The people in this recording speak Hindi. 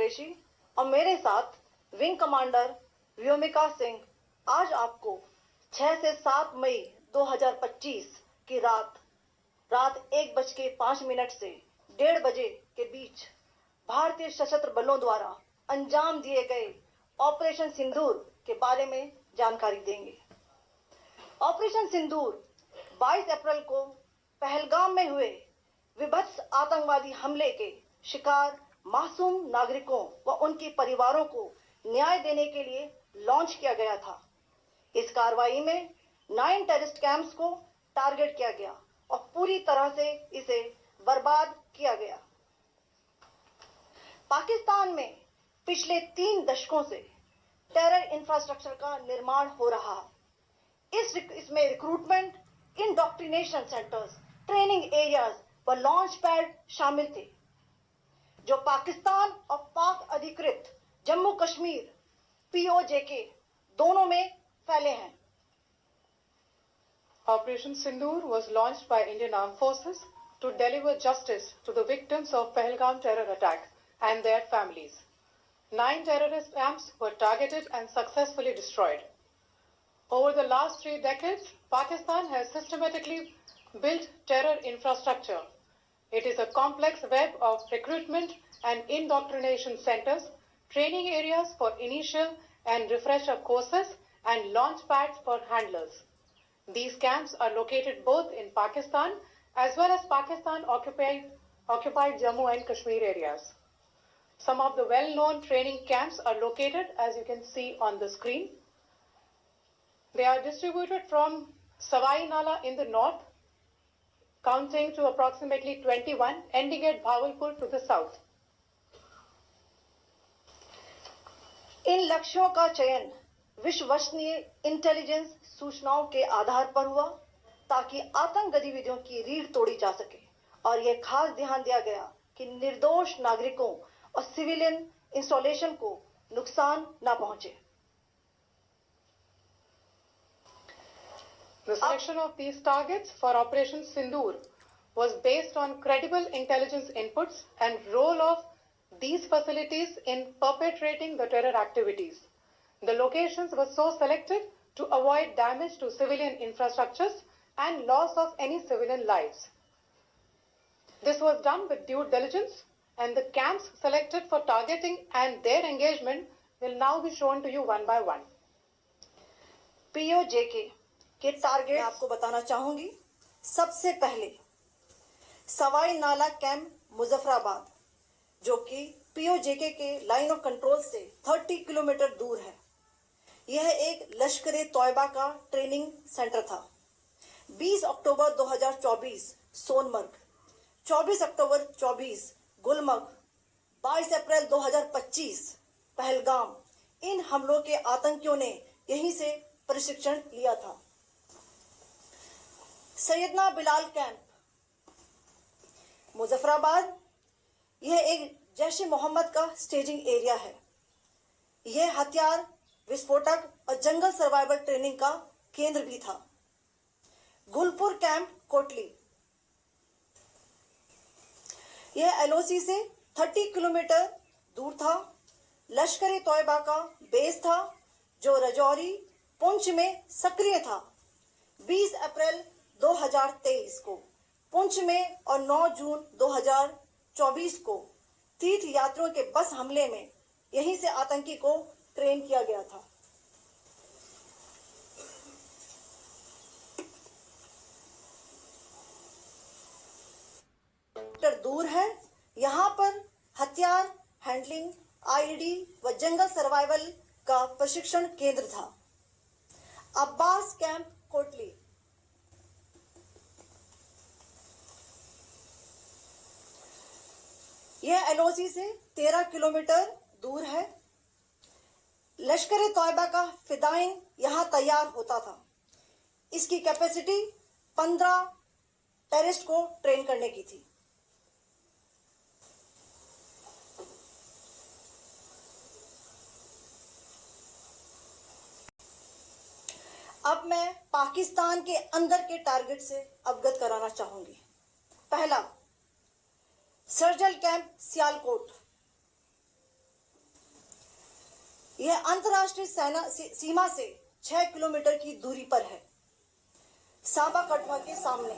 कुरैशी और मेरे साथ विंग कमांडर व्योमिका सिंह आज आपको 6 से 7 मई 2025 की रात 1:05 से 1:30 बजे के बीच भारतीय सशस्त्र बलों द्वारा अंजाम दिए गए ऑपरेशन सिंदूर के बारे में जानकारी देंगे। ऑपरेशन सिंदूर 22 अप्रैल को पहलगाम में हुए विभत्स आतंकवादी हमले के शिकार मासूम नागरिकों व उनके परिवारों को न्याय देने के लिए लॉन्च किया गया था। इस कार्रवाई में 9 टेररिस्ट कैंप्स को टारगेट किया गया और पूरी तरह से इसे बर्बाद किया गया। पाकिस्तान में पिछले 3 दशकों से टेरर इंफ्रास्ट्रक्चर का निर्माण हो रहा है। इसमें recruitment, indoctrination centres, training areas व लॉन्च पैड शामिल थे, जो पाकिस्तान और पाक अधिकृत जम्मू कश्मीर POJK दोनों में फैले हैं। Operation Sindoor was launched by Indian Armed Forces to deliver justice to the victims of Pahalgam terror attack and their families. 9 terrorist camps were targeted and successfully destroyed. Over the last 3 decades, Pakistan has systematically built terror infrastructure. It is a complex web of recruitment and indoctrination centers, training areas for initial and refresher courses, and launch pads for handlers. These camps are located both in Pakistan as well as Pakistan-occupied Jammu and Kashmir areas. Some of the well-known training camps are located, as you can see on the screen. They are distributed from Savai Nala in the north, counting to approximately 21, ending at Bhavalpur to the south. इन लक्ष्यों का चयन विश्वसनीय इंटेलिजेंस सूचनाओं के आधार पर हुआ ताकि आतंक गतिविधियों की रीढ़ तोड़ी जा सके, और यह खास ध्यान दिया गया कि निर्दोष नागरिकों और सिविलियन इंस्टॉलेशन को नुकसान न पहुंचे। The selection of these targets for Operation Sindoor was based on credible intelligence inputs and role of these facilities in perpetrating the terror activities. The locations were so selected to avoid damage to civilian infrastructures and loss of any civilian lives. This was done with due diligence, and the camps selected for targeting and their engagement will now be shown to you one by one. POJK के टारगेट आपको बताना चाहूंगी। सबसे पहले सवाई नाला कैंप मुजफ्फराबाद, जो कि POJK के लाइन ऑफ कंट्रोल से 30 किलोमीटर दूर है। यह एक लश्कर-ए तौयबा का ट्रेनिंग सेंटर था। 20 अक्टूबर 2024 सोनमर्ग, 24 अक्टूबर 24 गुलमर्ग, 22 अप्रैल 2025 पहलगाम, इन हमलों के आतंकियों ने यहीं से प्रशिक्षण लिया था। सैयदना बिलाल कैंप मुजफ्फराबाद, यह एक जैश ए मोहम्मद का स्टेजिंग एरिया है। यह हथियार, विस्फोटक और जंगल सर्वाइवल ट्रेनिंग का केंद्र भी था। गुलपुर कैंप कोटली, यह LOC से 30 किलोमीटर दूर था। लश्कर-ए तौयबा का बेस था, जो रजौरी, पुंछ में सक्रिय था। 20 अप्रैल 2023 को पुंछ में और 9 जून 2024 को तीर्थ यात्रियों के बस हमले में यहीं से आतंकी को ट्रेन किया गया था। दूर है, यहां पर हथियार हैंडलिंग, IED व जंगल सर्वाइवल का प्रशिक्षण केंद्र था। अब्बास कैंप कोटली, यह LOC से 13 किलोमीटर दूर है। लश्कर-ए तौयबा का फिदाइन यहां तैयार होता था। इसकी कैपेसिटी 15 टेररिस्ट को ट्रेन करने की थी। अब मैं पाकिस्तान के अंदर के टारगेट से अवगत कराना चाहूंगी। पहला, सर्जिकल कैंप सियालकोट, यह अंतर्राष्ट्रीय सीमा से 6 किलोमीटर की दूरी पर है। सांबा कठवा के सामने